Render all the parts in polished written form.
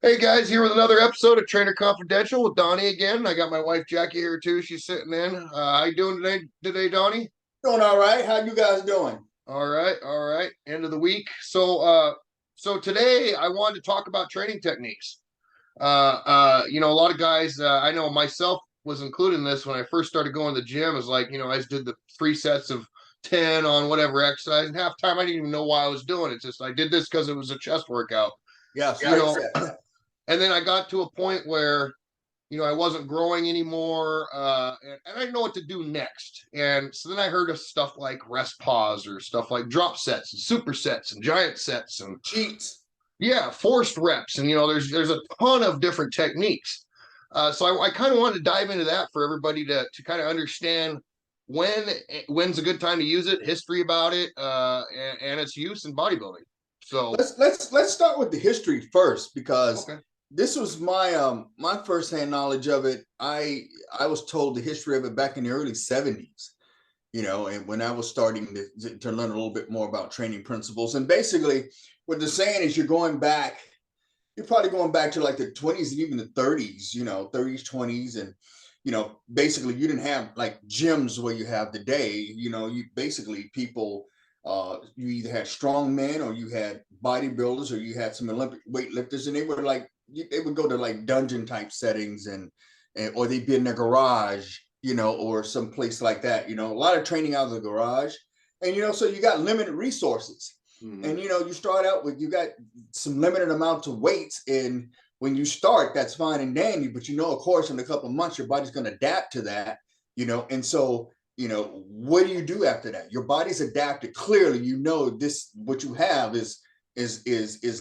Hey guys, here with another episode of Trainer Confidential with Donnie again. I got my wife Jackie here too. She's sitting in. How you doing today, Donnie? Doing all right. How you guys doing? All right. End of the week. So today I wanted to talk about training techniques. A lot of guys, I know myself was included in this when I first started going to the gym. Is like, I just did the 3 sets of 10 on whatever exercise, and half the time I didn't even know why I was doing it. It's just I did this because it was a chest workout. Yeah, You straight know, sets. and then I got to a point where I wasn't growing anymore, and I didn't know what to do next. And so then I heard of stuff like rest pause or stuff like drop sets and super sets and giant sets and Cheats. yeah, forced reps. And there's a ton of different techniques. So I kind of wanted to dive into that for everybody to kind of understand when's a good time to use it, history about it, and its use in bodybuilding. So Let's start with the history first because okay, this was my firsthand knowledge of it. I was told the history of it back in the early 70s, and when I was starting to learn a little bit more about training principles. And basically what they're saying is you're probably going back to like the 20s and even the 30s, 30s, 20s. And, basically you didn't have like gyms where you have today. You basically people, you either had strong men or you had bodybuilders or you had some Olympic weightlifters, and they were like, they would go to like dungeon type settings and or they'd be in their garage, or some place like that. A lot of training out of the garage, and so you got limited resources. mm-hmm. And you start out with, you got some limited amounts of weights, and when you start, that's fine and dandy, but of course in a couple of months your body's going to adapt to that. And so what do you do after that? Your body's adapted. Clearly, this, what you have is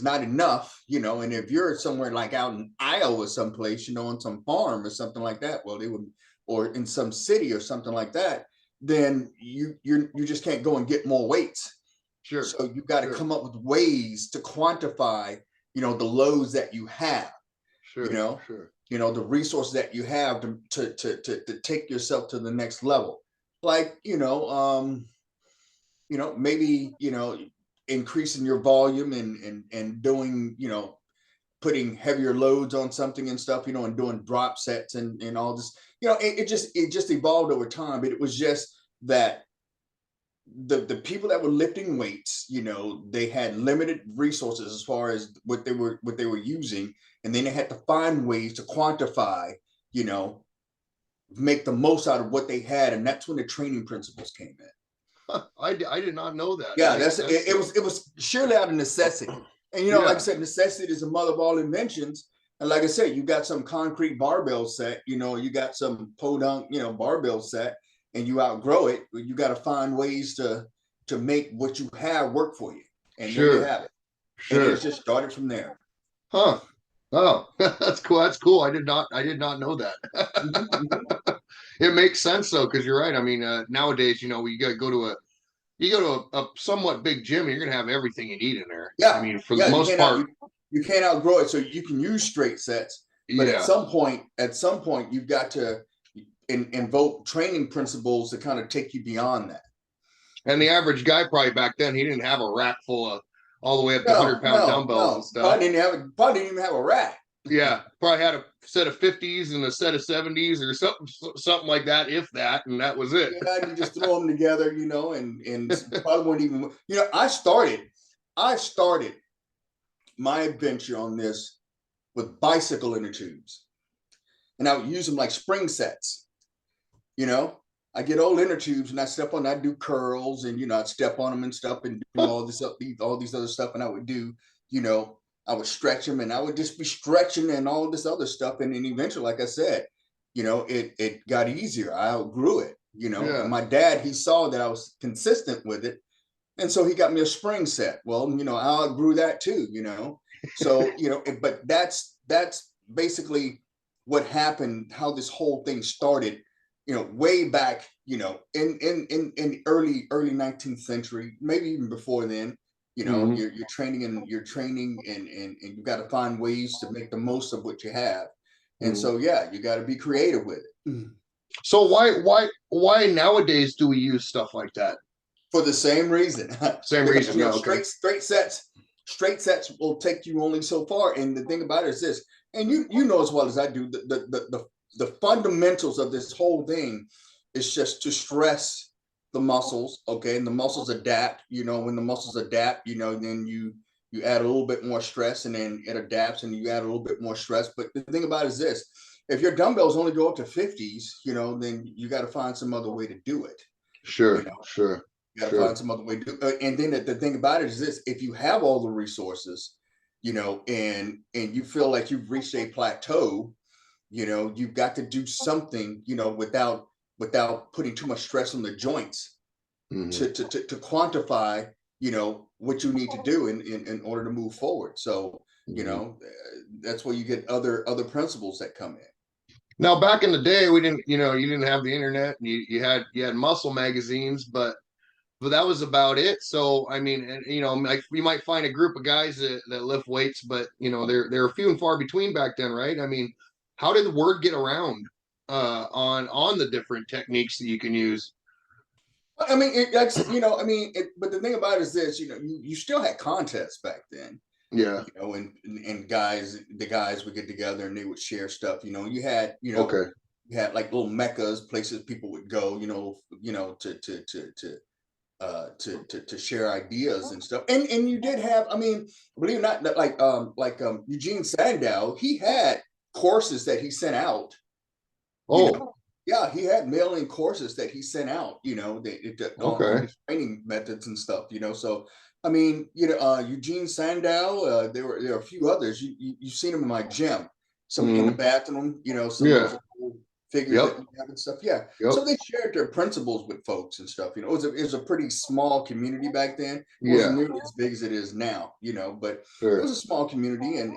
not enough. And if you're somewhere like out in Iowa someplace, on some farm or something like that, well, they would, or in some city or something like that, then you just can't go and get more weights. Sure, So you got to come up with ways to quantify, the loads that you have, you sure, know, sure. the resources that you have to take yourself to the next level. Like, maybe, increasing your volume and doing, putting heavier loads on something and stuff, and doing drop sets and all this. It just evolved over time, but it was just that the people that were lifting weights, they had limited resources as far as what they were using, and then they had to find ways to quantify, you know, make the most out of what they had, and that's when the training principles came in. I did not know that. It Yeah, makes that's sense it. It though. was it was surely out of necessity, and like I Yeah. said, necessity is the mother of all inventions. And like I said, you got some concrete barbell set, you got some podunk, barbell set, and you outgrow it. You got to find ways to make what you have work for you, and there you Sure. have it. And it's Sure. just started from there. Huh. Oh, that's cool. That's cool. I did not know Mm-hmm, mm-hmm. that. It makes sense though, because you're right. I mean, nowadays, you got to go to a somewhat big gym, you're gonna have everything you need in there. I Yeah, mean, for the yeah. You most can't out part, you can't outgrow it. So you can use straight sets, but at yeah. some point, you've got to invoke training principles to kind of take you beyond that. And the average guy probably back then, he didn't have a rack full of all the way up to No, 100-pound no, dumbbells and no. stuff. Probably didn't even have a rack. Yeah, probably had a set of 50s and a set of 70s or something like that, if that, and that was it. Yeah, and you just throw them together, and probably wouldn't even. I started my adventure on this with bicycle inner tubes, and I would use them like spring sets. You know, I get old inner tubes and I step on. I do curls, and I'd step on them and stuff, and do all these other stuff, and I would do, you know, I would stretch them, and I would just be stretching and all this other stuff, and then eventually, like I said, it got easier. I outgrew it. And Yeah. my dad, he saw that I was consistent with it, and so he got me a spring set. Well, I outgrew that too. So but that's basically what happened. How this whole thing started, way back, in the early 19th century, maybe even before then. Hmm. You're training and you got to find ways to make the most of what you have. And Hmm. so, yeah, you got to be creative with it. So why nowadays do we use stuff like that? For the same reason. Same Because reason. Yeah. Okay. straight sets, straight sets will take you only so far. And the thing about it is this, and you know as well as I do, the fundamentals of this whole thing is just to stress the muscles, okay? And the muscles adapt. You know, when the muscles adapt, you know, then you add a little bit more stress, and then it adapts, and you add a little bit more stress. But the thing about it is this: if your dumbbells only go up to 50s, you know, then you got to find some other way to do it. You Sure, know, sure, you got to sure. find some other way to do it. And then the thing about it is this: if you have all the resources, you know, and you feel like you've reached a plateau, you know, you've got to do something, you know, without putting too much stress on the joints Hmm. to quantify, you know, what you need to do in order to move forward. So, you Hmm. know, that's where you get other principles that come in. Now, back in the day, we didn't, you know, you didn't have the internet. You had muscle magazines, but that was about it. So, I mean, and you know, like you might find a group of guys that lift weights, but you know, they're few and far between back then, right? I mean, how did the word get around on the different techniques that you can use? I mean, that's, you know, I mean, but the thing about it is this, you know, you still had contests back then, Yeah. you know, and guys, the guys would get together and they would share stuff. You know, Okay. you had like little meccas, places people would go, you know, to share ideas and stuff. And you did have, I mean, believe it or not, Eugene Sandow, he had courses that he sent out, you know. Oh, Yeah, he had mailing courses that he sent out, you know, on okay. his training methods and stuff, you know. So I mean, you know, Eugene Sandow, there were a few others. You've seen them in my gym, some in the Hmm. bathroom, you know, some of Yeah. those old figures that Yep. we have and stuff. Yeah. Yep. So they shared their principles with folks and stuff. You know, it was a pretty small community back then. It wasn't Yeah. nearly as big as it is now, you know, but it was Sure. a small community, and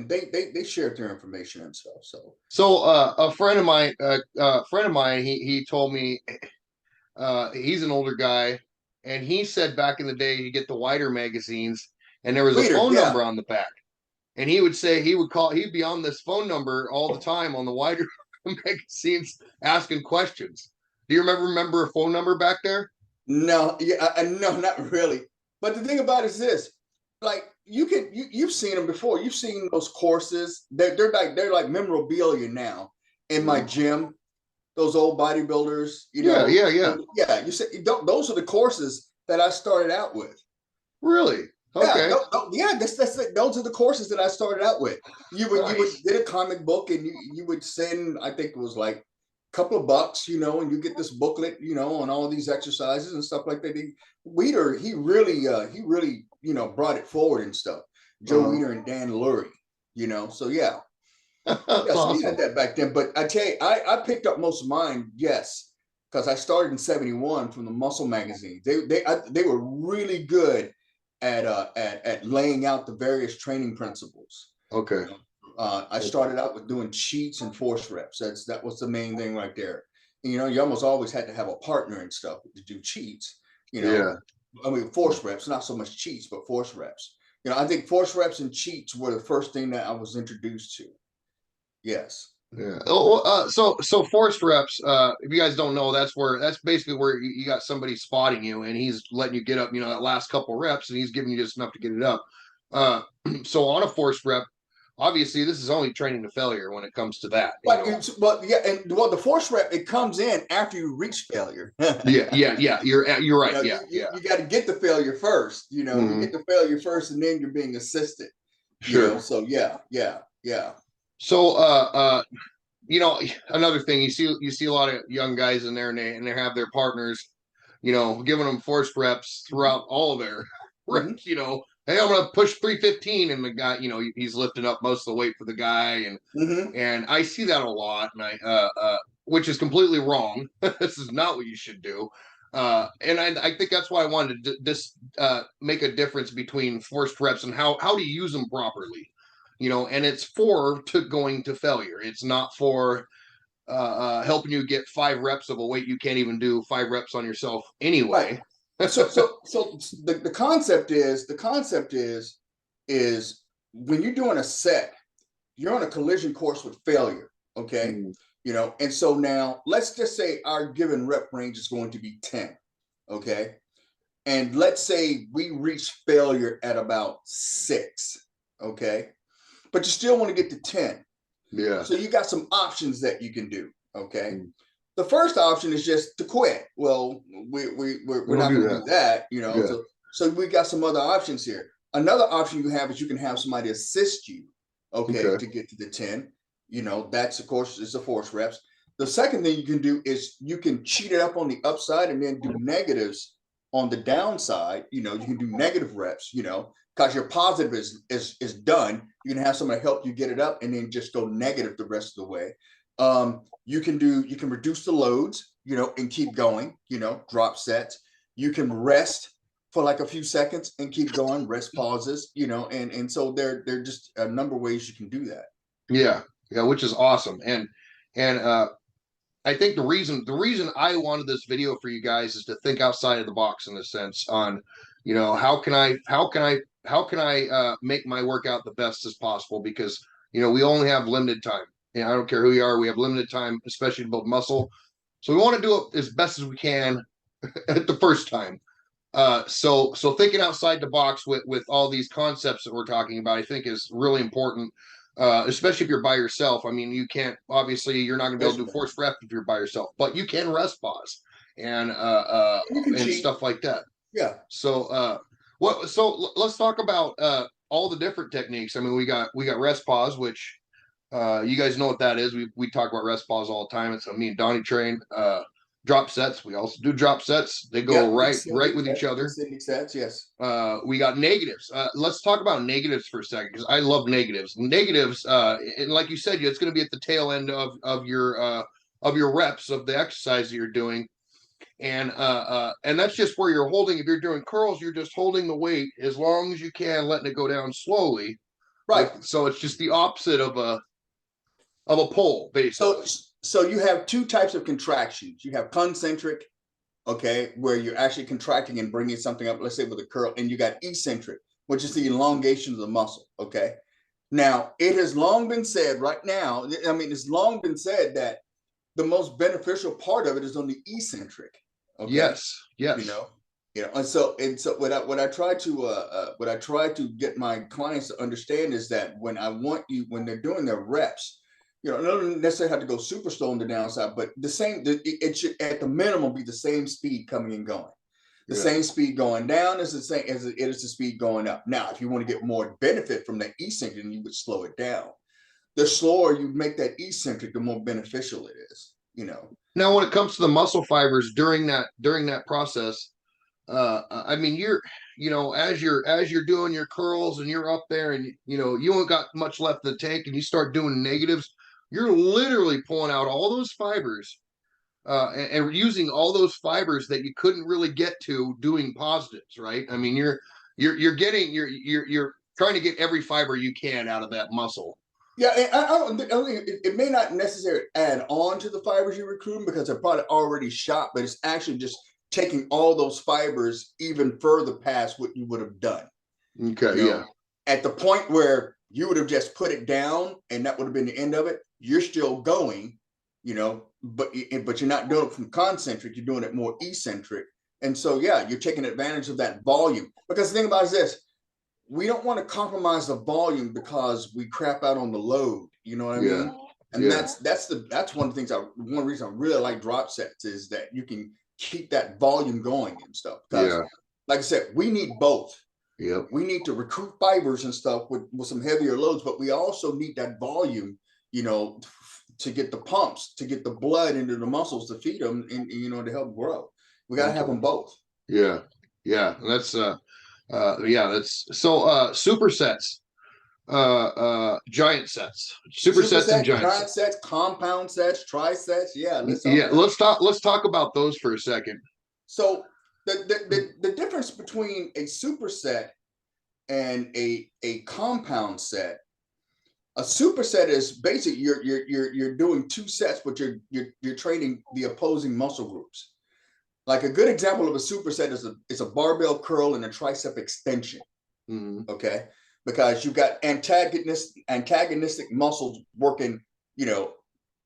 they shared their information and stuff. So So, a friend of mine, he told me he's an older guy, and he said back in the day you get the wider magazines, and there was a Leader, phone yeah. number on the back, and he would say he'd be on this phone number all the time on the wider magazines asking questions. Do you remember a phone number back there? No, yeah, no, not really. But the thing about it is this: like you've seen them before. You've seen those courses. They're like memorabilia now in my Mhm. gym. Those old bodybuilders, you Yeah, know, yeah, yeah. yeah. You say those are the courses that I started out with. Really? Yeah, Okay. yeah. That's it. Those are the courses that I started out with. You would Nice. get a comic book, and you would send. I think it was like a couple of bucks, you know, and you get this booklet, you know, on all these exercises and stuff like that. Weeder, he really, you know, brought it forward and stuff. Joe Uh-huh. Weeder and Dan Lurie, you know. So yeah, That's yeah. So we had awesome. that back then. But I tell you, I picked up most of mine, yes, because I started in '71 from the Muscle magazine. They were really good at laying out the various training principles. You Okay. know, I Okay. started out with doing cheats and force reps. That was the main thing right there. And, you know, you almost always had to have a partner and stuff to do cheats. You know, Yeah. I mean force reps, not so much cheats, but force reps. You know, I think force reps and cheats were the first thing that I was introduced to. Yes. Yeah. Oh, so forced reps. If you guys don't know, that's basically where you got somebody spotting you, and he's letting you get up. You know, that last couple reps, and he's giving you just enough to get it up. Uh, so on a forced rep, obviously, this is only training to failure when it comes to that. You know. But yeah, and well, the force rep it comes in after you reach failure. Yeah. Yeah. Yeah. You're You right. know, Yeah. Yeah. you got to get the failure first. You know, you Hmm. get the failure first, and then you're being assisted. You know, Sure. so yeah. So you know, another thing you see a lot of young guys in there, and they have their partners, you know, giving them forced reps throughout all of their Mm-hmm, reps. You know, hey, I'm gonna push 315, and the guy, you know, he's lifting up most of the weight for the guy, mm-hmm. and I see that a lot, and which is completely wrong. This is not what you should do. And I think that's why I wanted to make a difference between forced reps and how to use them properly, you know. And it's for to going to failure. It's not for helping you get 5 reps of a weight you can't even do 5 reps on yourself Right. anyway. So the concept is when you're doing a set, you're on a collision course with failure. Okay. Mm, You know, and so now let's just say our given rep range is going to be 10. Okay. and let's say we reach failure at about 6, okay, but you still want to get to 10. Yeah. So you got some options that you can do, okay. Mm. The first option is just to quit. Well, we're not going to do that, you know. Yeah. So we got some other options here. Another option you have is you can have somebody assist you, okay, to get to the 10. You know, that's of course is the force reps. The second thing you can do is you can cheat it up on the upside and then do negatives on the downside. You know, you can do negative reps, you know, because your positive is done. You can have somebody help you get it up and then just go negative the rest of the way. You can reduce the loads, you know, and keep going, you know, drop sets. You can rest for like a few seconds and keep going, rest pauses, you know, and so there are just a number of ways you can do that. Yeah. Yeah, which is awesome. And I think the reason I wanted this video for you guys is to think outside of the box in a sense on, you know, how can I make my workout the best as possible, because you know we only have limited time. And I don't care who you are, we have limited time, especially to build muscle. So we want to do it as best as we can at the first time. So thinking outside the box with all these concepts that we're talking about, I think is really important. Especially if you're by yourself. I mean, you can't, obviously you're not gonna be able to do force rep if you're by yourself, but you can rest pause and stuff like that. Yeah. So let's talk about all the different techniques. I mean, we got rest pause, which you guys know what that is. We talk about rest pause all the time. It's me and Donnie train. Drop sets. We also do drop sets. They go right with each other. Sets, yes. We got negatives. Let's talk about negatives for a second, because I love negatives. Negatives, and like you said, it's going to be at the tail end of your reps of the exercise that you're doing, and that's just where you're holding. If you're doing curls, you're just holding the weight as long as you can, letting it go down slowly. Right. So it's just the opposite of a pull, basically. So you have two types of contractions. You have concentric, okay, where you're actually contracting and bringing something up, let's say with a curl, and you got eccentric, which is the elongation of the muscle, okay? Now, it has long been said right now, I mean, it's long been said that the most beneficial part of it is on the eccentric, okay? Yes. You know, and so what I try to get my clients to understand is that when they're doing their reps, you know, don't necessarily have to go super slow on the downside, but it should at the minimum be the same speed coming and going. The same speed going down is the same as it is the speed going up. Now, if you want to get more benefit from the eccentric, then you would slow it down. The slower you make that eccentric, the more beneficial it is, you know. Now, when it comes to the muscle fibers during that process, I mean, as you're doing your curls and you're up there and you know you ain't got much left in the tank and you start doing negatives, you're literally pulling out all those fibers and using all those fibers that you couldn't really get to doing positives, right? I mean, you're trying to get every fiber you can out of that muscle. Yeah, and it may not necessarily add on to the fibers you're recruiting because they're probably already shot, but it's actually just taking all those fibers even further past what you would have done. Okay, you know, at the point where you would have just put it down and that would have been the end of it, you're still going, you know, but you're not doing it from concentric, you're doing it more eccentric. And so, yeah, you're taking advantage of that volume. Because the thing about it is this, we don't want to compromise the volume because we crap out on the load. You know what I mean? And that's one of the things one reason I really like drop sets is that you can keep that volume going and stuff. Because like I said, we need both. Yep. We need to recruit fibers and stuff with some heavier loads, but we also need that volume, you know, to get the pumps, to get the blood into the muscles to feed them and you know, to help grow. We got to have them both. Yeah. And that's that's so supersets, giant sets, supersets and giant sets, compound sets, trisets. Yeah. Let's talk about those for a second. So the difference between a superset and a compound set, a superset is basically you're doing 2 sets, but you're training the opposing muscle groups. Like a good example of a superset is a barbell curl and a tricep extension. Mm-hmm. Okay, because you've got antagonistic muscles working, you know,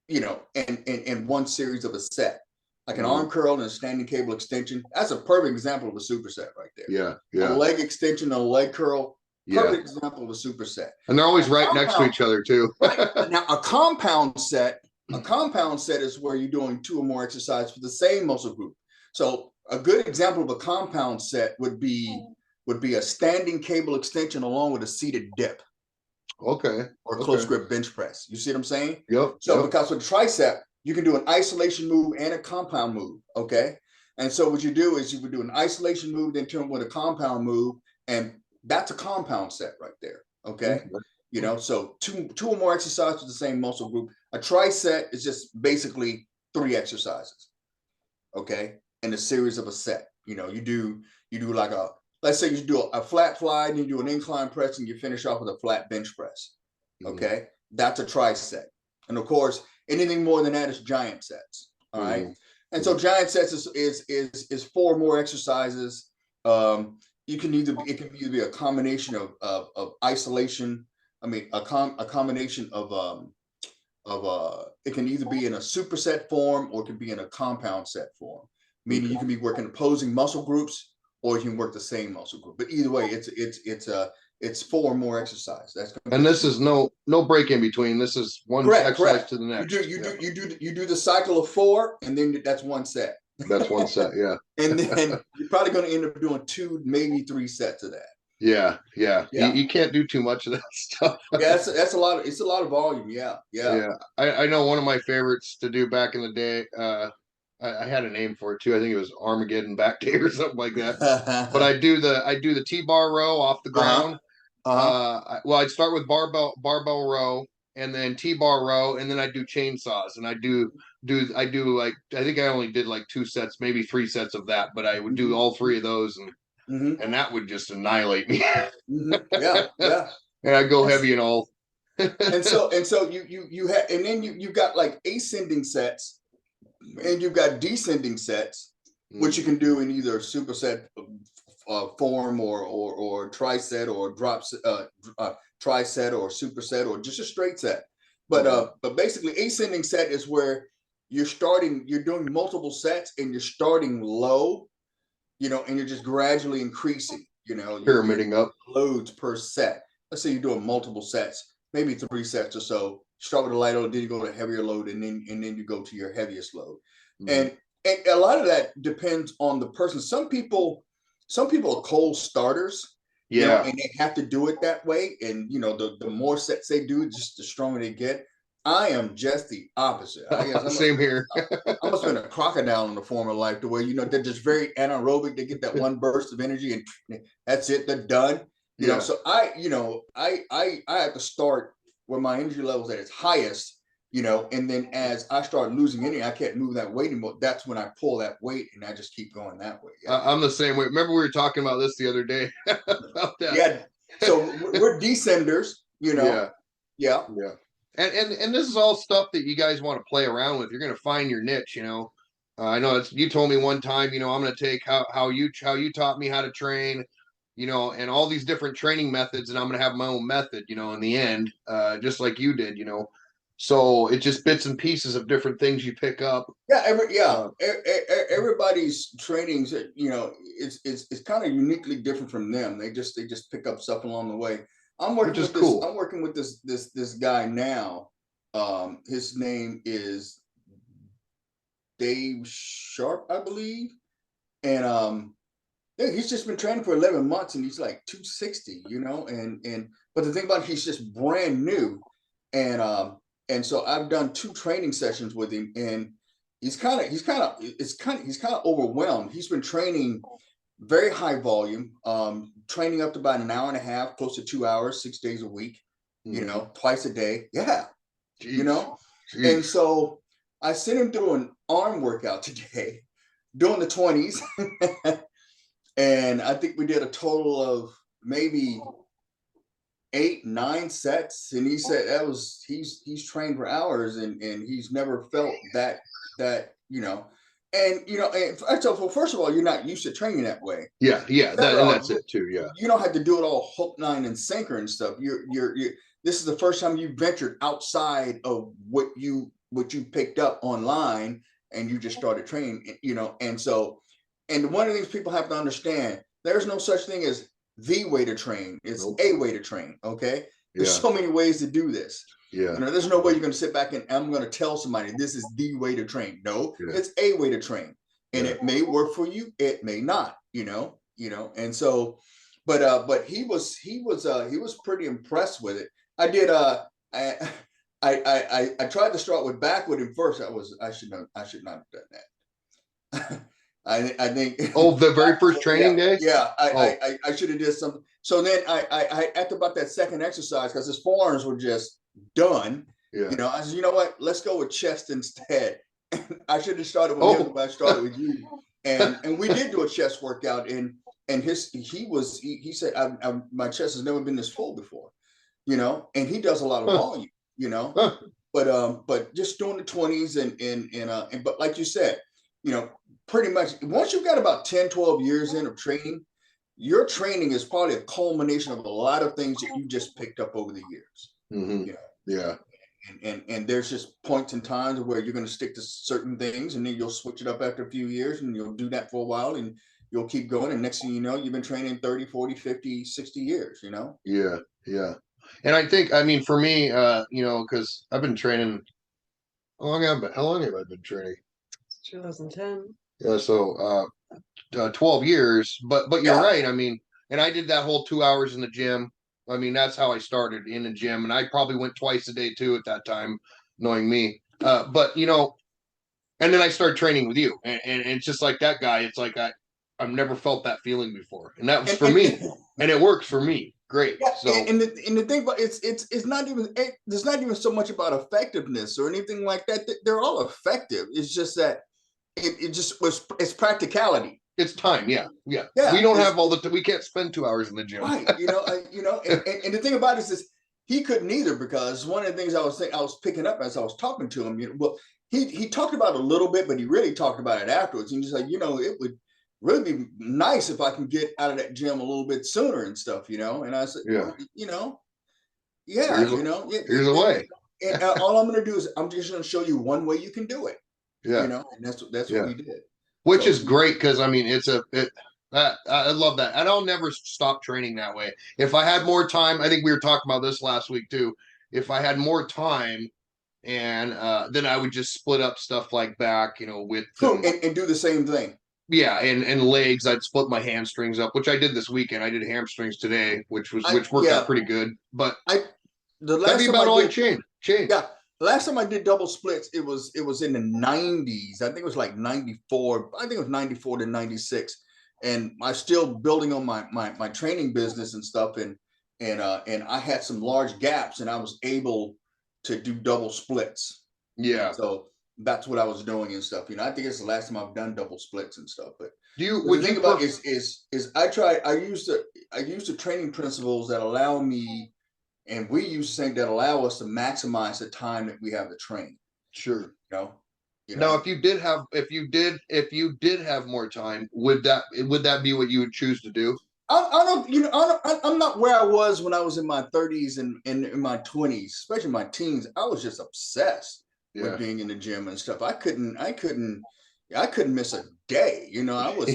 in one series of a set. like an arm curl and a standing cable extension. That's a perfect example of a superset right there. Yeah, A yeah, leg extension, a leg curl, yeah. perfect example of a superset. And they're always Now, right next to each other too. right. Now, a compound set is where you're doing 2 or more exercises for the same muscle group. So a good example of a compound set would be a standing cable extension along with a seated dip. Okay. Or close grip bench press. You see what I'm saying? Yep. So because with tricep, you can do an isolation move and a compound move. Okay. And so what you do is you would do an isolation move, then turn with a compound move, and that's a compound set right there. Okay. You know, so two or more exercises with the same muscle group. A tricep is just basically 3 exercises. Okay. In a series of a set. You know, you do like let's say you do a flat fly, and you do an incline press, and you finish off with a flat bench press. Okay. That's a tricep. And of course, anything more than that is giant sets. All right. And so giant sets is 4 more exercises. It can either be a combination of isolation. I mean, a combination of it can either be in a superset form or it can be in a compound set form. Meaning you can be working opposing muscle groups or you can work the same muscle group. But either way, it's 4 more exercises. And this is no break in between. This is one exercise to the next. You do the cycle of 4, and then that's 1 set. That's 1 set, yeah. And then you're probably going to end up doing 2, maybe 3 sets of that. Yeah. You can't do too much of that stuff. Yeah, it's a lot of volume. Yeah. I know one of my favorites to do back in the day. I had a name for it too. I think it was Armageddon back day or something like that. But I do the T-bar row off the ground. Well, I'd start with barbell row, and then T-bar row, and then I do chainsaws, and I do like, I think I only did like 2 sets, maybe 3 sets of that, but I would do all 3 of those, and that would just annihilate me. Yeah. And I go heavy and all. and so you have, and then you've got like ascending sets, and you've got descending sets, which you can do in either superset form or tri-set or drop tri-set or superset or just a straight set. But basically ascending set is where you're doing multiple sets and you're starting low, you know, and you're just gradually increasing, you know, pyramiding up loads per set. Let's say you're doing multiple sets, maybe 3 sets or so. Start with a light load, then you go to a heavier load, and then you go to your heaviest load. And a lot of that depends on the person. Some people are cold starters, you know, and they have to do it that way. And you know, the more sets they do, just the stronger they get. I am just the opposite. Same here. I must have been a crocodile in the former life, to where, you know, they're just very anaerobic. They get that one burst of energy, and that's it. They're done. You know, so I have to start where my energy level is at its highest, you know, and then as I start losing energy, I can't move that weight anymore. That's when I pull that weight and I just keep going that way. I'm the same way. Remember, we were talking about this the other day about that. Yeah. So we're descenders, you know. Yeah. And this is all stuff that you guys want to play around with. You're going to find your niche, you know. I know you told me one time, you know, I'm going to take how you taught me how to train, you know, and all these different training methods, and I'm going to have my own method, you know, in the end, just like you did, you know. So it's just bits and pieces of different things you pick up. Everybody's trainings, you know, it's kind of uniquely different from them. They just pick up stuff along the way. I'm working with this guy now. His name is Dave Sharp, I believe, and he's just been training for 11 months, and he's like 260, you know, but the thing about it, he's just brand new, and so I've done 2 training sessions with him, and he's kind of overwhelmed. He's been training very high volume, training up to about an hour and a half, close to 2 hours, 6 days a week, you know, twice a day. Yeah. Jeez. You know, and so I sent him through an arm workout today, doing the 20s. And I think we did a total of maybe 8-9 sets. And he said he's trained for hours, and he's never felt that, you know. And you know, and so first of all, you're not used to training that way. Yeah, that's it too. Yeah, you don't have to do it all hook, line, and sinker and stuff. This is the first time you ventured outside of what you picked up online and you just started training, you know. And so, and one of the things people have to understand, there's no such thing as the way to train. It's Nope. a way to train. Okay. There's Yeah. so many ways to do this. Yeah. You know, there's no way you're going to sit back and I'm going to tell somebody this is the way to train. No, Yeah. it's a way to train, and Yeah. it may work for you. It may not. You know. And so, but he was pretty impressed with it. I did. I tried to start with back with him first. I should not have done that. I think. Oh, the very first training day. Yeah, I should have did something. So then I after about that second exercise, because his forearms were just done. Yeah. You know, I said, you know what? Let's go with chest instead. I should have started with him, but I started with you. And we did do a chest workout, and he said my chest has never been this full before, you know, and he does a lot of volume, you know. But just doing the 20s and but like you said, you know, pretty much once you've got about 10, 12 years in of training, your training is probably a culmination of a lot of things that you just picked up over the years. Mm-hmm. You know? Yeah. And there's just points in times where you're going to stick to certain things, and then you'll switch it up after a few years, and you'll do that for a while, and you'll keep going. And next thing you know, you've been training 30, 40, 50, 60 years, you know? Yeah. Yeah. And I think, I mean, for me, you know, because I've been training, how long have I been training? 2010. Yeah. So, 12 years, but you're right. I mean, and I did that whole 2 hours in the gym. I mean, that's how I started in the gym, and I probably went twice a day too at that time, knowing me. But you know, and then I started training with you, and it's just like that guy. It's like I've never felt that feeling before, and that was for me, and it works for me. Great. Yeah, so and the thing about it's not even there's not even so much about effectiveness or anything like that. They're all effective. It's just that it's practicality. It's time. Yeah. We don't have all the we can't spend 2 hours in the gym. Right. You know, and the thing about it is he couldn't either, because one of the things I was picking up as I was talking to him, you know, well, he talked about it a little bit, but he really talked about it afterwards. And he's like, you know, it would really be nice if I can get out of that gym a little bit sooner and stuff, you know. And I said, Yeah. well, you know, here's a way. And all I'm going to do is I'm just going to show you one way you can do it. Yeah. You know, and that's what we did. Which is great, because I mean, I love that, and I'll never stop training that way. If I had more time, I think we were talking about this last week too. If I had more time, and then I would just split up stuff like back, you know, with and do the same thing. Yeah, and legs. I'd split my hamstrings up, which I did this weekend. I did hamstrings today, which worked out pretty good. But that'd be about all I changed. Yeah. Last time I did double splits, it was in the 90s. I think it was like 94. I think it was 94 to 96. And I still building on my training business and stuff. And I had some large gaps, and I was able to do double splits. Yeah. So that's what I was doing and stuff. You know, I think it's the last time I've done double splits and stuff. But the thing about is I use the training principles that allow me. And we use things that allow us to maximize the time that we have to train. Sure. You know? Now, if you did have more time, would that be what you would choose to do? I'm not where I was when I was in my 30s and in my 20s, especially my teens. I was just obsessed with being in the gym and stuff. I couldn't miss a day. You know,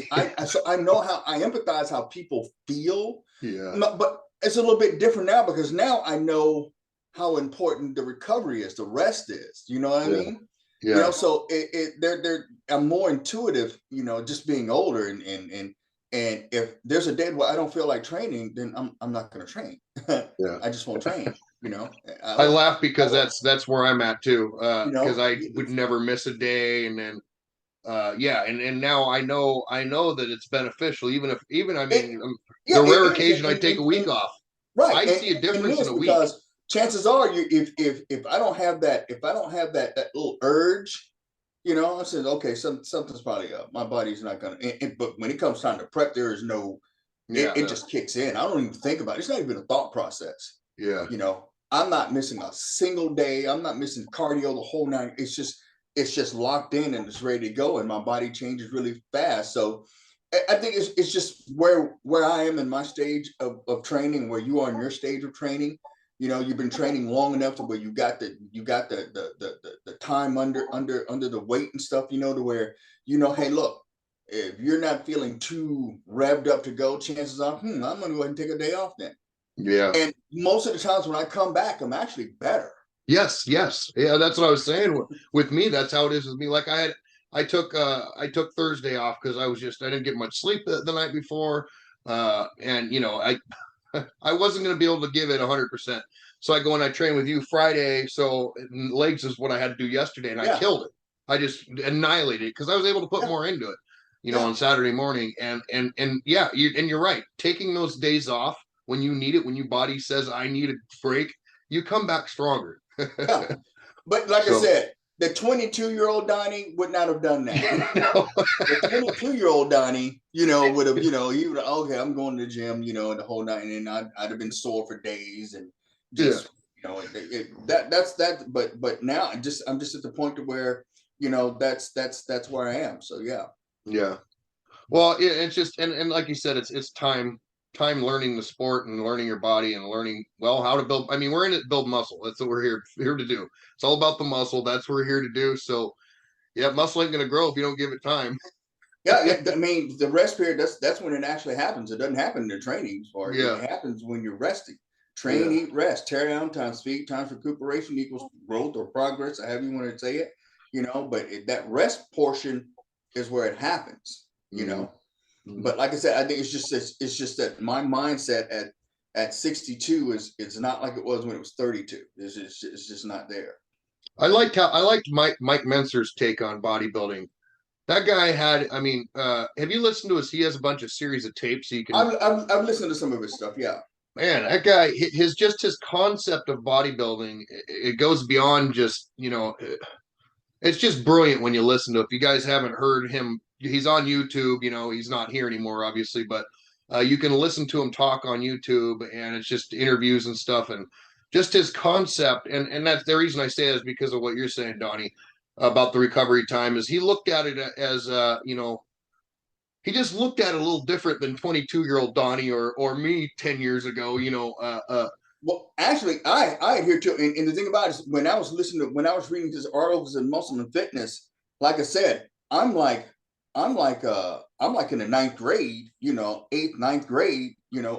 so I know how I empathize how people feel. Yeah. But it's a little bit different now, because now I know how important the recovery is, the rest is. You know what I mean? Yeah. You know, so I'm more intuitive. You know, just being older, and if there's a day where I don't feel like training, then I'm not going to train. Yeah. I just won't train. You know, I laugh because that's where I'm at too. Because I would never miss a day, and then and now I know that it's beneficial, even I mean, the rare occasion I take a week off. Right. I see a difference in a week. Because chances are, if I don't have that little urge, you know, I said, okay, something's probably up. My body's not gonna. But when it comes time to prep, there is no. It just kicks in. I don't even think about it. It's not even a thought process. Yeah. You know, I'm not missing a single day. I'm not missing cardio the whole night. It's just locked in and it's ready to go, and my body changes really fast. So I think it's just where I am in my stage of training, where you are in your stage of training. You know, you've been training long enough to where you got the time under the weight and stuff, to where, hey, look, if you're not feeling too revved up to go, chances are, I'm going to go ahead and take a day off then. Yeah. And most of the times when I come back, I'm actually better. Yes. Yeah, that's what I was saying. With me, that's how it is with me. Like I took Thursday off because I didn't get much sleep the night before. And I wasn't going to be able to give it 100%. So I go and I train with you Friday. So legs is what I had to do yesterday, and I killed it. I just annihilated it because I was able to put more into it, on Saturday morning. And yeah, you're right. Taking those days off when you need it, when your body says I need a break, you come back stronger. Yeah. But like I said, the 22-year-old Donnie would not have done that. No. The 22-year-old Donnie, would have, he would have, okay, I'm going to the gym, and the whole night, and I'd have been sore for days, and just, that's that. But now I'm just at the point to where, that's where I am. So yeah. Yeah. Well, it's just, and like you said, it's time learning the sport and learning your body and learning how to build. I mean, we're in it to build muscle. That's what we're here to do. It's all about the muscle. That's what we're here to do. So yeah, muscle ain't gonna grow if you don't give it time. Yeah, I mean, the rest period, that's when it actually happens. It doesn't happen in the training part. Yeah. It happens when you're resting. Train, eat, rest. Tear down times speed times recuperation equals growth or progress, or however you want to say it. But that rest portion is where it happens. But like I said, I think it's just that my mindset at 62 it's not like it was when it was 32. It's just not there. I liked Mike Menser's take on bodybuilding. That guy had, I mean, have you listened to he has a bunch of series of tapes so you can. I've listened to some of his stuff. Yeah. Man, that guy, his concept of bodybuilding, it goes beyond just, it's just brilliant when you listen to it. If you guys haven't heard him, he's on YouTube, he's not here anymore, obviously, but you can listen to him talk on YouTube, and it's just interviews and stuff, and just his concept. And that's the reason I say that is because of what you're saying, Donnie, about the recovery time, is he looked at it as, he just looked at it a little different than 22-year-old Donnie or me 10 years ago, Well, actually, I adhere to, and the thing about it is when I was reading his articles in Muscle and Fitness, like I said, I'm like in the ninth grade, 8th, 9th grade,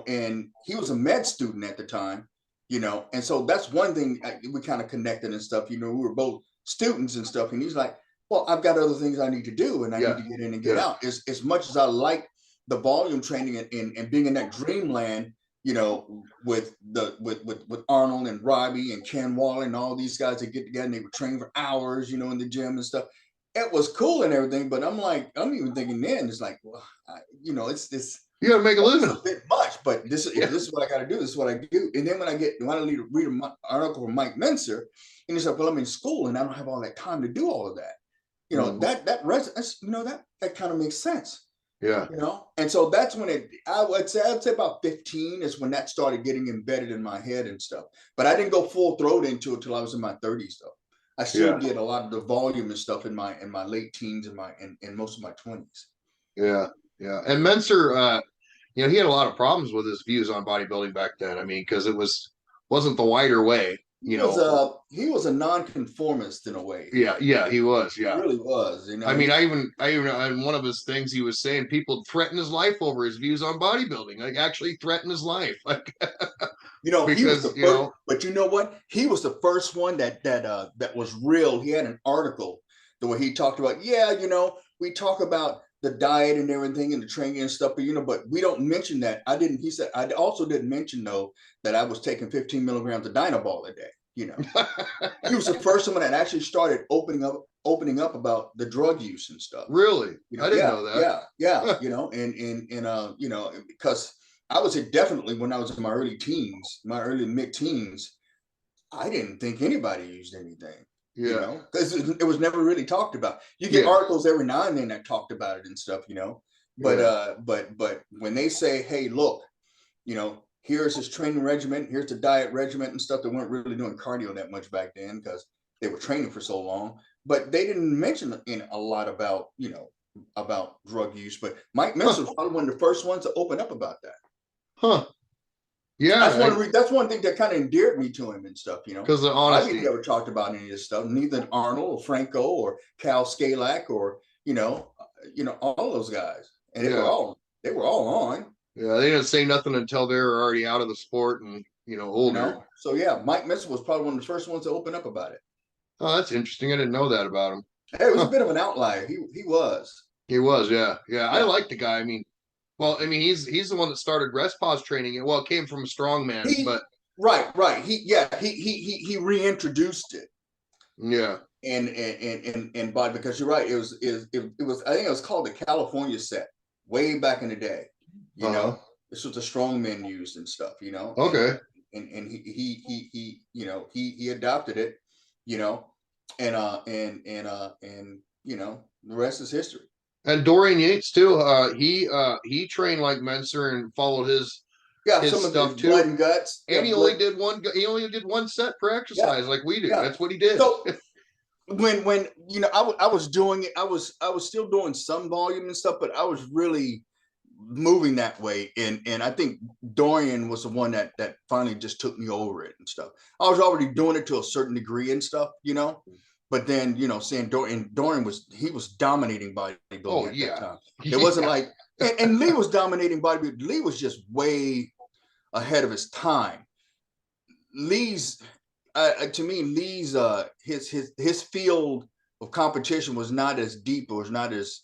and he was a med student at the time, and so that's one thing we kind of connected and stuff, we were both students and stuff, and he's like, well, I've got other things I need to do, and I need to get in and get out. As much as I like the volume training and being in that dreamland, with Arnold and Robbie and Ken Waller and all these guys that get together and they would train for hours, in the gym and stuff. It was cool and everything, but I'm even thinking then, it's like, well, it's this. You got to make a living. It's a bit much, but this is what I got to do. This is what I do. And then when I read an article from Mike Menser, and he's like, well, I'm in school and I don't have all that time to do all of that. That kind of makes sense. Yeah. And so that's when I'd say about 15 is when that started getting embedded in my head and stuff. But I didn't go full throat into it till I was in my 30s though. I still did a lot of the volume and stuff in my late teens and most of my 20s. Yeah. Yeah. And Menser, he had a lot of problems with his views on bodybuilding back then. I mean, because it wasn't the wider way. He was a nonconformist in a way. Yeah, he was. Yeah, he really was. I mean, I even in one of his things, he was saying people threaten his life over his views on bodybuilding. Like, actually threaten his life. Like, because he was the first. But you know what? He was the first one that was real. He had an article the way he talked about. Yeah, we talk about the diet and everything and the training and stuff, but we don't mention that. He said, I also didn't mention though that I was taking 15 milligrams of Dynabol a day. He was the first one that actually started opening up about the drug use and stuff. Really? I didn't know that. Yeah. And because I was definitely when I was in my early mid-teens, I didn't think anybody used anything. Yeah, because it was never really talked about. You get articles every now and then that talked about it and stuff, but when they say, hey, look, here's his training regimen, here's the diet regimen and stuff, they weren't really doing cardio that much back then because they were training for so long, but they didn't mention a lot about drug use. But Mike Menser was probably one of the first ones to open up about that. Huh. Yeah, That's one thing that kind of endeared me to him and stuff. because of I didn't honesty. ever talked about any of this stuff. Neither Arnold or Franco or Cal Scalak or all those guys, and Yeah, they were all on. yeah. They didn't say nothing until they were already out of the sport and older. So yeah, Mike Mitchell was probably one of the first ones to open up about it. Oh, that's interesting. I didn't know that about him. Hey, it was a Huh. bit of an outlier. He was. He was, yeah, yeah. I Yeah. like the guy. I mean, well, I mean, he's the one that started rest pause training. Well, it came from a strongman, He but right. He reintroduced it. yeah, And body, because you're right, it was, I think it was called the California set way back in the day. uh-huh. This was the strongmen used and stuff, Okay. and he adopted it, you know, and the rest is history. And Dorian Yates too. He trained like Menser and followed Yeah, his some of his stuff blood too. and guts. And Yeah, he blood. only did one. He only did one set per Yeah, exercise, like we do. yeah. That's what he did. So when I was doing it, I was still doing some volume and stuff, but I was really moving that way, and I think Dorian was the one that finally just took me over it and stuff. I was already doing it to a certain degree and stuff, but then seeing Dorian was dominating bodybuilding Oh at that yeah, time. It wasn't yeah, like and Lee was dominating bodybuilding. Lee was just way ahead of his time. Lee's to me, Lee's his field of competition was not as deep, or was not as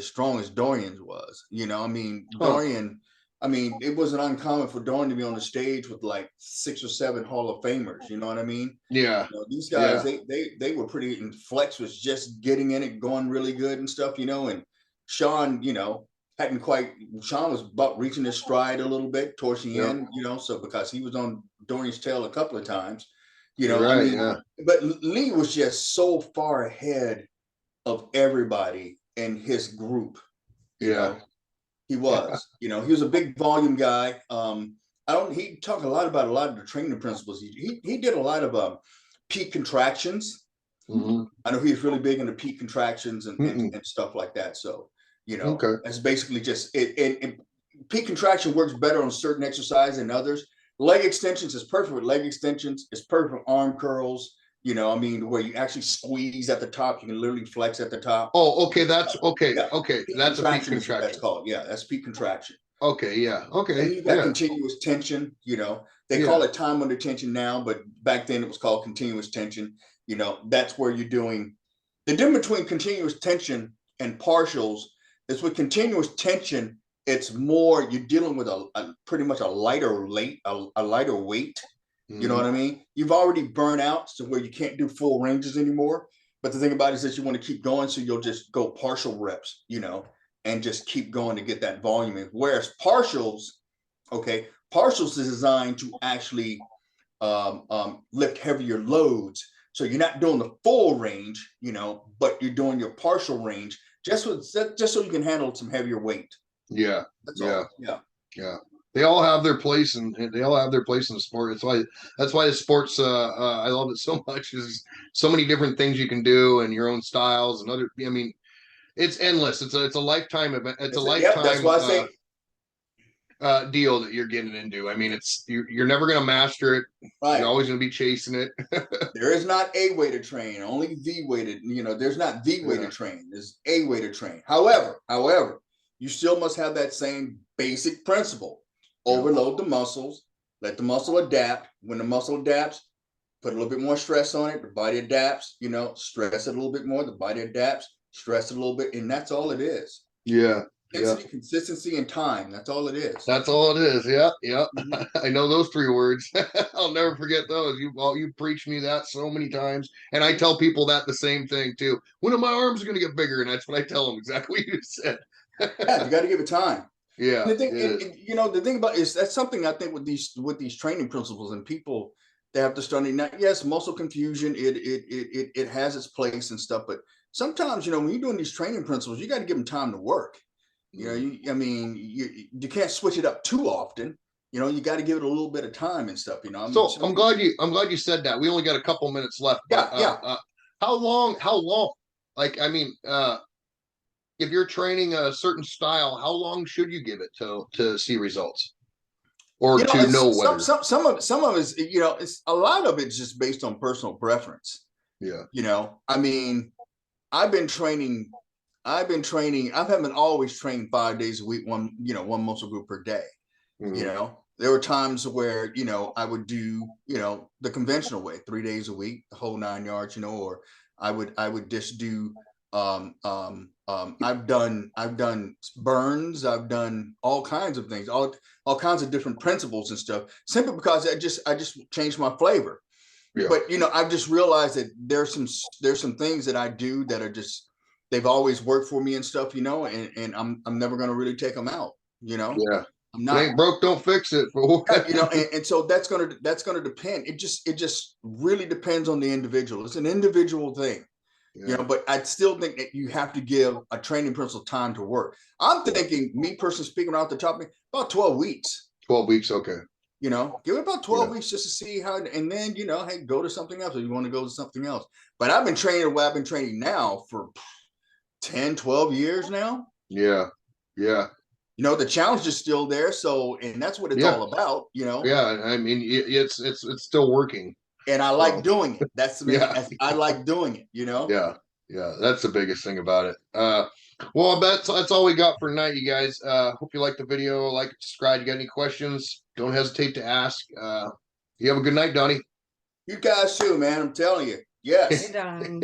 strong as Dorian's was. I mean, huh. Dorian. I mean, it wasn't uncommon for Dorian to be on the stage with like 6 or 7 Hall of Famers. You know what I mean? Yeah, These guys, yeah, they were pretty. And Flex was just getting in it, going really good and stuff. And Sean, hadn't quite. Sean was about reaching his stride a little bit towards the yeah. end. So because he was on Dorian's tail a couple of times. You're I right. mean, Yeah, but Lee was just so far ahead of everybody in his group. You yeah, know, he was. He was a big volume guy. He talked a lot about a lot of the training principles. He did a lot of peak contractions. hmm I know he was really big into peak contractions mm and stuff like that. So, Okay. that's basically just it. And peak contraction works better on certain exercise than others. Leg extensions is perfect with leg extensions. It's perfect with arm curls. I mean, where you actually squeeze at the top, you can literally flex at the top. Oh, okay. That's okay. Yeah, Okay, peak that's a peak contraction is what that's contraction. called. Yeah, that's peak contraction. Okay. Yeah. And Okay. you've got Yeah. continuous tension. They call Yeah. it time under tension now, but back then it was called continuous tension. That's where you're doing the difference between continuous tension and partials is with continuous tension. It's more you're dealing with a pretty much a lighter weight. You know hmm what I mean? You've already burned out to where you can't do full ranges anymore. But the thing about it is that you want to keep going, so you'll just go partial reps, and just keep going to get that volume in. Whereas okay, partials is designed to actually lift heavier loads. So you're not doing the full range, but you're doing your partial range just so you can handle some heavier weight. Yeah. That's Yeah. all. Yeah. Yeah. They all have their place, and they all have their place in the sport. That's why the sports. I love it so much. Is so many different things you can do, and your own styles and other. I mean, it's endless. It's a lifetime event. It's a Yep. That's lifetime why I say deal that you're getting into. I mean, you're never gonna master it. You're right. always gonna be chasing it. There is not a way to train, only the way to, there's not the way to Yeah. train. There's a way to train. However, you still must have that same basic principle. Yeah. Overload the muscles, let the muscle adapt. When the muscle adapts, put a little bit more stress on it. The body adapts, stress it a little bit more. The body adapts, stress it a little bit. And that's all it is. Yeah. Yeah. Intensity, consistency, and time. That's all it is. That's all it is. Yeah. Yeah. Mhm. I know those 3 words. I'll never forget those. You preached me that so many times, and I tell people that the same thing too. When are my arms going to get bigger? And that's what I tell them. Exactly what you said. Yeah, you got to give it time. Yeah. And the thing, It is. the thing about is that's something I think with these training principles and people they have to start. Not yes, muscle confusion. It has its place and stuff, but sometimes when you're doing these training principles, you got to give them time to work. I mean, you can't switch it up too often. You got to give it a little bit of time and stuff. I mean, So I'm glad you said that. We only got a couple minutes left, but yeah. how long? Like, I mean, if you're training a certain style, how long should you give it to see results? or You know, to know whether. some of it's, you know, it's a lot of it's just based on personal preference. Yeah. You know, I mean, I've been training. I haven't always trained 5 days a week, one muscle group per day. Mhm. You know, there were times where, you know, I would do, you know, the conventional way, 3 days a week, the whole 9 yards, you know, or I would just do, I've done burns, I've done all kinds of things, all kinds of different principles and stuff, simply because I just changed my flavor. Yeah. But, you know, I've just realized that there's some things that I do that are just, they've always worked for me and stuff, you know, and I'm never going to really take them out, you know. Yeah. I'm If not. it ain't broke, don't fix it. You know, and so that's gonna depend. It just really depends on the individual. It's an individual thing, you know. But I still think that you have to give a training principal time to work. I'm thinking, me personally speaking, out the top, about 12 weeks. 12 weeks, okay. You know, give it about 12 weeks just to see how, and then, you know, hey, go to something else if you want to go to something else. But I've been training now for 10, 12 years now. Yeah. Yeah. You know, the challenge is still there. So, and that's what it's all about, you know. Yeah. I mean, it's still working. And I like doing it. That's the main, Yeah. I like doing it, you know. Yeah. Yeah. That's the biggest thing about it. Well, that's all we got for tonight, you guys. Hope you liked the video. Like, subscribe. You got any questions? Don't hesitate to ask. You have a good night, Donnie. You guys too, man. I'm telling you. Yes. Hey, Don.